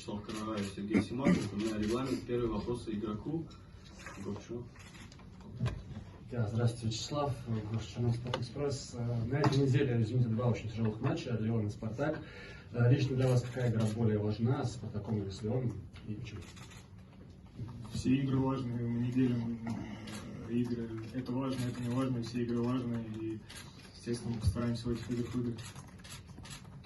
Вячеслав Коноваев, Сергей Симаков. У меня регламент. Первый вопрос игроку. Горчу. Да, здравствуйте, Вячеслав, Горчанов, Спортэкспресс. На этой неделе, извините, два очень тяжелых матча, Лион и Спартак. Лично для вас какая игра более важна, с Спартаком или с Лионом, и почему? Все игры важны, мы не делим игры. Это важно, это не важно, все игры важны, и, естественно, мы постараемся в этих играх выиграть.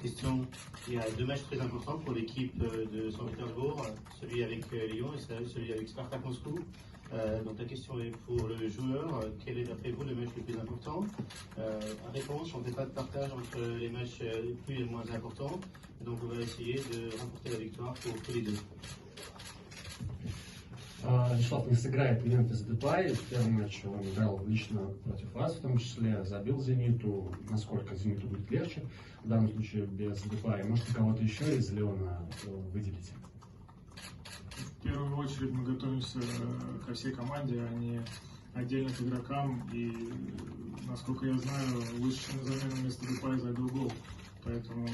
Question. Il y a deux matchs très importants pour l'équipe de Saint-Pétersbourg, celui avec Lyon et celui avec Spartak Moscou. Donc la question est pour le joueur, quel est d'après vous le match le plus important? Réponse, on ne fait pas de partage entre les matchs les plus et les moins importants, donc on va essayer de remporter la victoire pour tous les deux. Вячеслав не сыграет Мемфис Депай. В первом матче он играл лично против вас, в том числе забил Зениту. Насколько Зениту будет легче в данном случае без Депая? Может, кого-то еще из Леона выделите? В первую очередь мы готовимся ко всей команде, а не отдельно к игрокам. И, насколько я знаю, вышедший на замену вместо Депая забил гол. Поэтому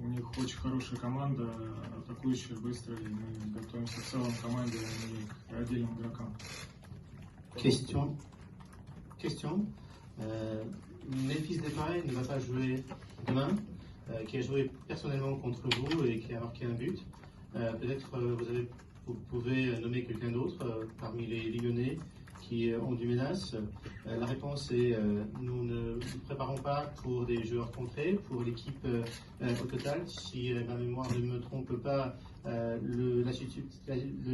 у них очень хорошая команда, атакующая, быстрая, и мы готовимся к целом команде, а не к отдельным игрокам. Question. Memphis Depay ne va pas jouer demain, qui a joué personnellement contre vous et qui a marqué un but. Peut-être vous pouvez nommer quelqu'un d'autre parmi les Lyonnais qui ont du menace. La réponse est nous ne nous préparons pas pour des joueurs contrés, pour l'équipe au total. Si ma mémoire ne me trompe pas, le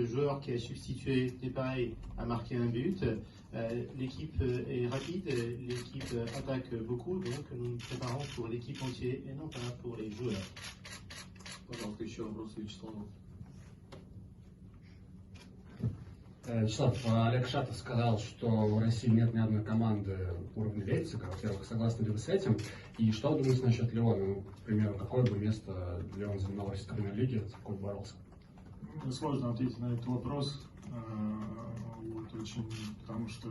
joueur qui a substitué Depay a marqué un but. L'équipe est rapide, l'équipe attaque beaucoup, donc nous nous préparons pour l'équipe entière et non pas pour les joueurs. Пожалуйста, еще вопрос Вячеславу. Вячеслав, Олег Шатов сказал, что в России нет ни одной команды уровня Лейпцига. Во-первых, согласны ли вы с этим? И что вы думаете насчет Леона? Ну, к примеру, какое бы место Леон занимал в российской премьер-лиге, за какой боролся? Сложно ответить на этот вопрос, потому что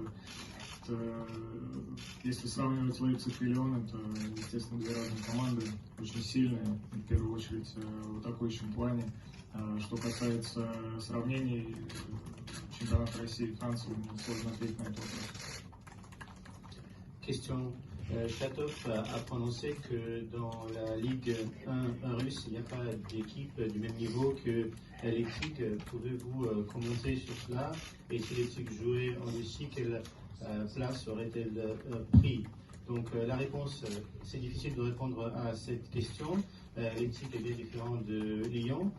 если сравнивать Лейпциг и Лион, это, естественно, две разные команды, очень сильные, в первую очередь в атакующем плане. Что касается сравнений, чемпионат России и Франции, мне сложно ответить на этот вопрос. Question. Chatov a prononcé que dans la Ligue 1 russe, il n'y a pas d'équipe du même niveau que Leipzig. Pouvez-vous commenter sur cela? Et si Leipzig jouait en Russie, quelle place aurait-elle pris? Donc la réponse, c'est difficile de répondre à cette question. Leipzig est bien différent de Lyon.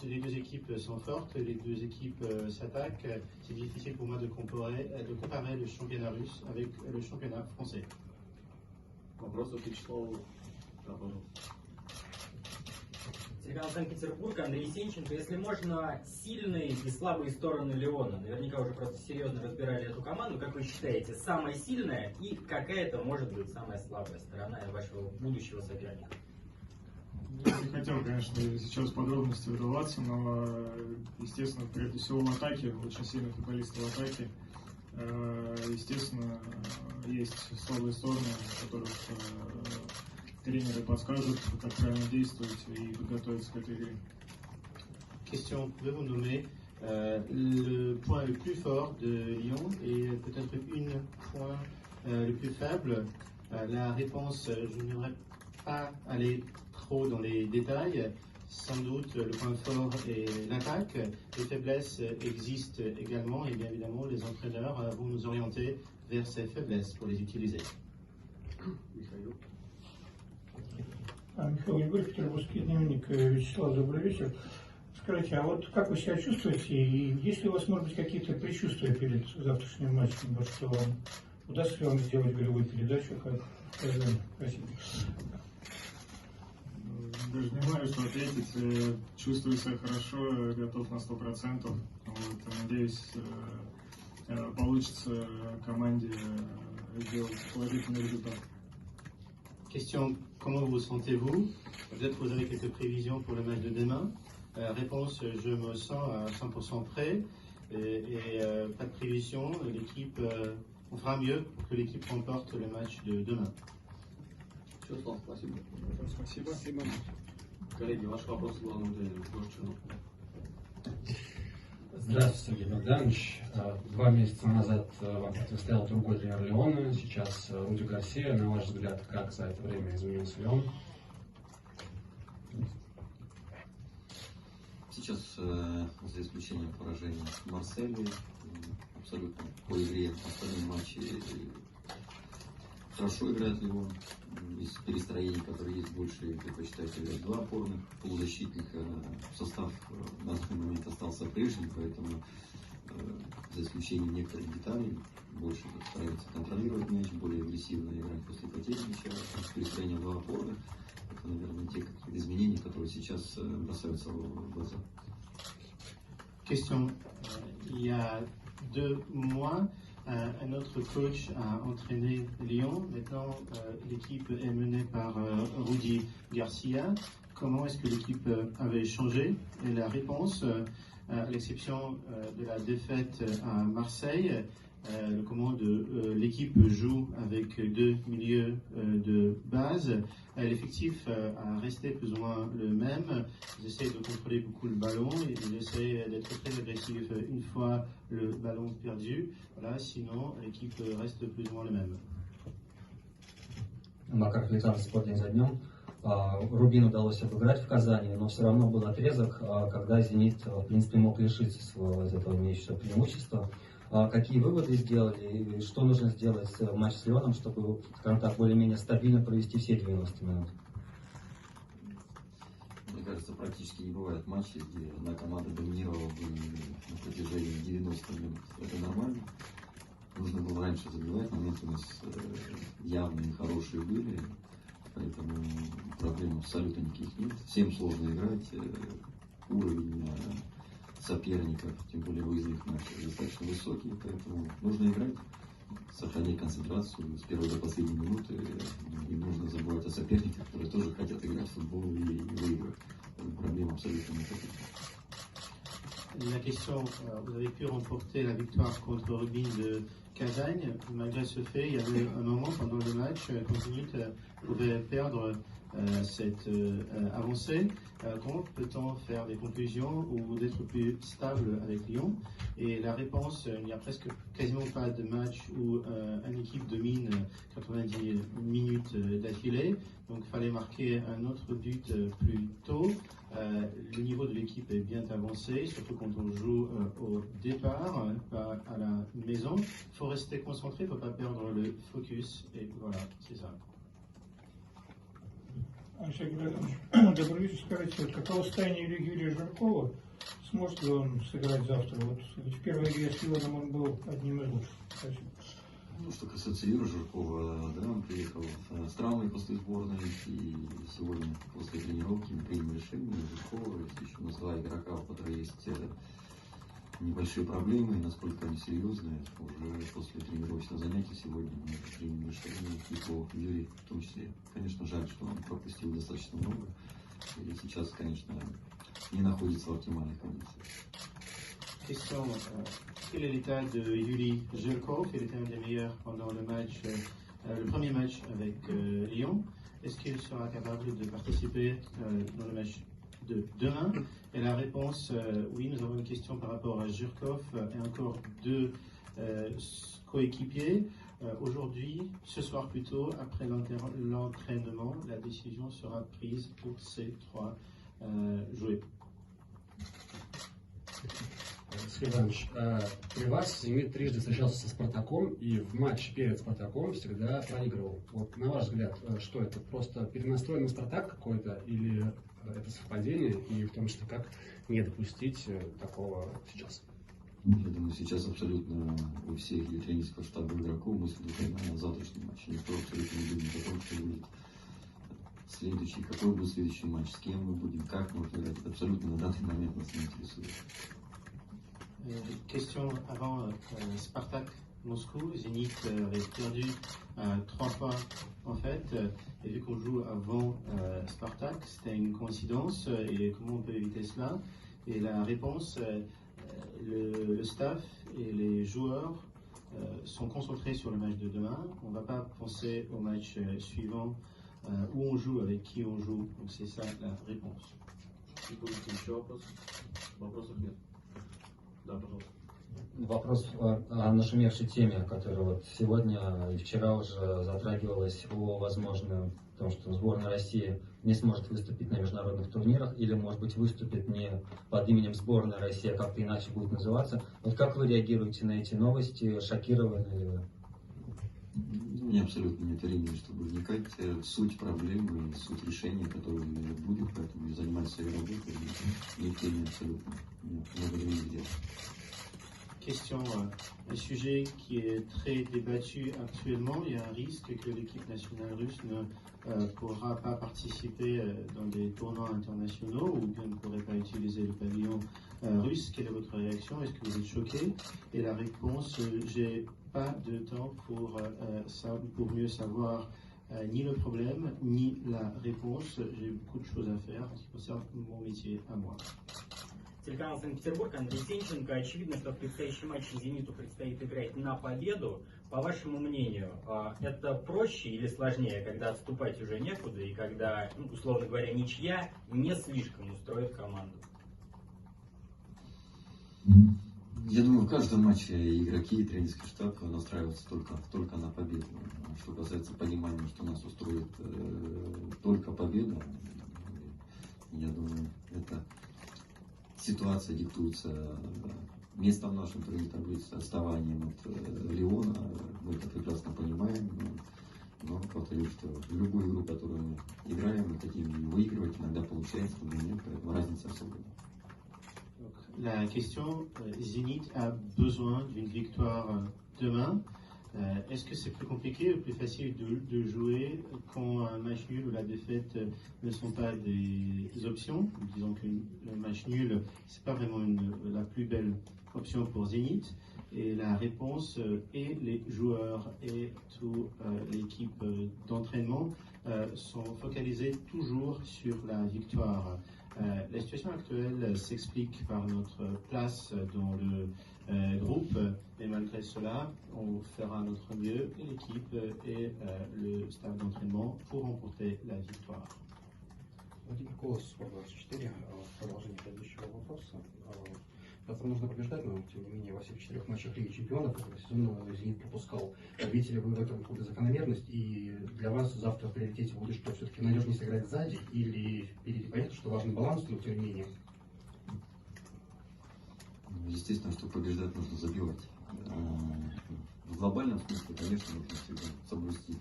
Les deux équipes sont fortes, les deux équipes s'attaquent. C'est difficile pour moi de comparer le championnat russe avec le championnat français. Вопрос от Вячеслава. Да, пожалуйста. Телеканал Санкт-Петербург, Андрей Сенченко. Если можно, сильные и слабые стороны Лиона. Наверняка уже просто серьезно разбирали эту команду. Как вы считаете, самая сильная и какая-то может быть самая слабая сторона вашего будущего соперника? Я не хотел, конечно, сейчас в подробности вдаваться, но, естественно, прежде всего в атаке, очень сильные футболисты в атаке. Естественно, есть слабые стороны, в которых тренеры подскажут, как правильно действовать и подготовиться к этой игре. Question, pouvez-vous nommer le point le plus fort de Lyon et peut-être une point le plus faible? La réponse, je n'aimerais pas aller trop dans les détails. Sans doute, le point fort est l'attaque. Les faiblesses existent également et bien évidemment, les entraîneurs vont nous orienter vers ces faiblesses pour les utiliser. Михаил Егоров, Петербургский дневник. Вячеслав, добрый вечер. Скажите, а вот как вы себя чувствуете? И есть ли у вас, может быть, какие-то предчувствия перед завтрашним матчем Барселоны? Удастся ли вам сделать голевую передачу? Спасибо. Даже не знаю, что ответить. Чувствую себя хорошо, готов на 100%. Вот, надеюсь, получится команде сделать положительный результат. Question, comment vous sentez-vous? Peut-être vous avez quelques prévisions pour le match de demain. Réponse, je me sens à 100% prêt et pas de prévision. L'équipe, on fera mieux pour que l'équipe remporte le match de demain. Все, Слав, спасибо. Спасибо. Коллеги, ваш вопрос главному тренеру Горчину. Здравствуйте, Сергей Богданович. 2 месяца назад вам противостоял другой тренер Лиона, сейчас Руди Гарсия. На ваш взгляд, как за это время изменился Лион? Сейчас, за исключением поражения в Марселе, абсолютно по игре остальные матчи хорошо играет Лион. Из перестроений, которые есть, больше предпочитают играть 2 опорных полузащитника. Состав на данный момент остался прежним, поэтому за исключением некоторых деталей больше стараются контролировать мяч, более агрессивно играть после потери мяча. Перестроение 2 опорных — это, наверное, те изменения, которые сейчас бросаются в глаза. Question. Il y a 2 mois, un autre coach a entraîné Lyon. Maintenant, l'équipe est menée par Rudy Garcia. Comment est-ce que l'équipe avait changé? Et la réponse, à l'exception de la défaite à Marseille, l'équipe joue avec 2 milieux de base. L'effectif a resté plus ou moins le même. Ils essayent de contrôler beaucoup le ballon et ils essayent d'être très agressifs une fois le ballon perdu. Voilà, sinon l'équipe reste plus ou moins le même. Макар Александр, спорт день за днем. Рубин удалось обыграть в Казани, но все равно был отрезок, когда «Зенит» в принципе мог лишиться своего из этого имеющегося преимущества. Какие выводы сделали и что нужно сделать в матче с Лионом, чтобы, скажем так, более-менее стабильно провести все 90 минут? Мне кажется, практически не бывает матчей, где одна команда доминировала бы на протяжении 90 минут. Это нормально. Нужно было раньше забивать, моменты у нас явно нехорошие были, поэтому проблем абсолютно никаких нет. Всем сложно играть, уровень соперников, тем более выездных матчей, достаточно высокий, поэтому нужно играть, сохранять концентрацию с первой до последней минуты. Не нужно забывать о соперниках, которые тоже хотят играть в футбол и выиграть. Проблем абсолютно никаких. La question, vous avez pu remporter la victoire contre Rubin de Casagne. Malgré ce fait, il y avait un moment pendant le match quand Zenit pouvait perdre cette avancée. Comment peut-on faire des conclusions ou d'être plus stable avec Lyon? Et la réponse, il n'y a presque quasiment pas de match où une équipe domine 90 minutes d'affilée. Donc il fallait marquer un autre but plus tôt. Le niveau de l'équipe est bien avancé, surtout quand on joue au départ, pas à la maison. Il faut rester concentré, il ne faut pas perdre le focus. Et voilà, c'est ça. Алексей Григорьевич, добрый вечер. Скажите, вот каково состояние Юрия Жиркова? Сможет ли он сыграть завтра? Вот в первой игре с Лионом он был одним из лучших. Спасибо. Ну, что касается Юрия Жиркова, да, он приехал с травмой после сборной, и сегодня после тренировки мы приняли решение Жиркова, еще на 2 игрока, у которых есть небольшие проблемы, и насколько они серьезные, уже после тренировочного занятия сегодня мы приняли решение и по Юрию в том числе. Конечно, жаль, что он пропустил достаточно много, и сейчас, конечно, не находится в оптимальной кондиции. Question, quel est l'état de Yuri Jelkov? Il était un des meilleurs pendant le match, le premier match avec Lyon. Est-ce qu'il sera capable de participer dans le match de demain? Et la réponse, oui, nous avons une question par rapport à Jelkov et encore 2 coéquipiers. Aujourd'hui, ce soir plutôt, après l'entraînement, la décision sera prise pour ces 3 joueurs. Сергей Иванович, при вас «Зенит» трижды встречался со «Спартаком» и в матче перед «Спартаком» всегда проигрывал. Вот на ваш взгляд, что это? Просто перенастроенный «Спартак» какой-то или это совпадение? И в том числе, как не допустить такого сейчас? Я думаю, сейчас абсолютно у всех тренерского штаба игроков мысли на завтрашний матч. Никто абсолютно не думает о том, что будет следующий, какой будет следующий матч, с кем мы будем, как мы будем играть. Это абсолютно на данный момент нас не интересует. Question avant Spartak Moscou, Zénith avait perdu 3 fois en fait, et vu qu'on joue avant Spartak, c'était une coïncidence, et comment on peut éviter cela? Et la réponse, le staff et les joueurs sont concentrés sur le match de demain. On ne va pas penser au match suivant où on joue, avec qui on joue. Donc c'est ça la réponse. И будет еще вопрос? Вопросов нет. Да, пожалуйста. Вопрос о нашумевшей теме, которая вот сегодня и вчера уже затрагивалась, о возможном том, что сборная России не сможет выступить на международных турнирах или, может быть, выступит не под именем сборной России, а как-то иначе будет называться. Вот как вы реагируете на эти новости? Шокированы ли вы? Мне абсолютно нет времени, чтобы вникать в суть проблемы, суть решения, которое будет, поэтому я занимаюсь своей работой, нет времени абсолютно. Нет, много времени где-то. Question, un sujet qui est très débattu actuellement. Il y a un risque que l'équipe nationale russe ne pourra pas participer dans des tournois internationaux ou bien ne pourrait pas utiliser le pavillon russe. Quelle est votre réaction? Est-ce que vous êtes choqué? Et la réponse, j'ai pas de temps pour mieux savoir ni le problème ni la réponse. J'ai beaucoup de choses à faire en ce qui concerne mon métier à moi. Телеканал Санкт-Петербург, Андрей Сенченко. Очевидно, что в предстоящем матче «Зениту» предстоит играть на победу. По вашему мнению, это проще или сложнее, когда отступать уже некуда и когда, условно говоря, ничья не слишком устроит команду? Я думаю, в каждом матче игроки и тренерский штаб настраиваются только на победу. Что касается понимания, что нас устроит только победа, я думаю, это ситуация диктуется местом в нашем турнире таблицы, отставанием от Лиона. Мы это прекрасно понимаем. Но повторюсь, что в любую игру, которую мы играем, мы хотим выигрывать, иногда получается, но нет, поэтому разница особая. La question, Zénith a besoin d'une victoire demain. Est-ce que c'est plus compliqué ou plus facile de jouer quand un match nul ou la défaite ne sont pas des options? Disons que le match nul, c'est pas vraiment la plus belle option pour Zénith. Et la réponse et les joueurs et toute l'équipe d'entraînement sont focalisés toujours sur la victoire. La situation actuelle s'explique par notre place dans le groupe, mais malgré cela, on fera notre mieux, et l'équipe et le staff d'entraînement pour remporter la victoire. Владимир Колос, Спорт24, в продолжении предыдущего вопроса. Завтра нужно побеждать, но тем не менее во всех 4 матчах Лиги Чемпионов этого сезона «Зенит» пропускал. Видите ли вы в этом какую-то закономерность? И для вас завтра в приоритете будет, что все-таки надежнее сыграть сзади или впереди? Понятно, что важный баланс, но тем не менее. Естественно, что побеждать нужно забивать. В глобальном смысле, конечно, нужно всегда соблюсти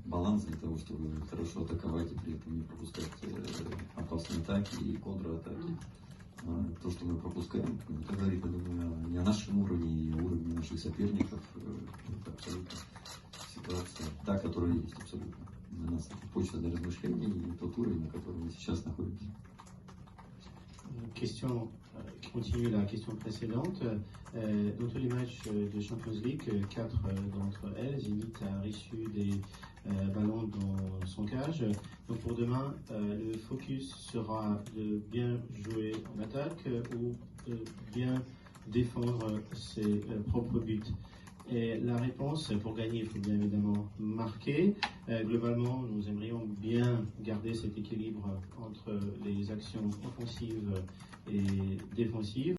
баланс для того, чтобы хорошо атаковать и при этом не пропускать опасные атаки и контратаки. То, что мы пропускаем, это говорит, я думаю, не о нашем уровне и о уровне наших соперников. Это абсолютно ситуация, та, которая есть абсолютно. Для нас это почва для размышлений и тот уровень, на котором мы сейчас находимся. Question qui continue la question précédente. Dans tous les matchs de Champions League, 4 d'entre elles, Zénith a reçu des ballons dans son cage. Donc pour demain, le focus sera de bien jouer en attaque ou de bien défendre ses propres buts. Et la réponse, pour gagner, il faut bien évidemment marquer. Globalement, nous aimerions bien garder cet équilibre entre les actions offensives et défensives.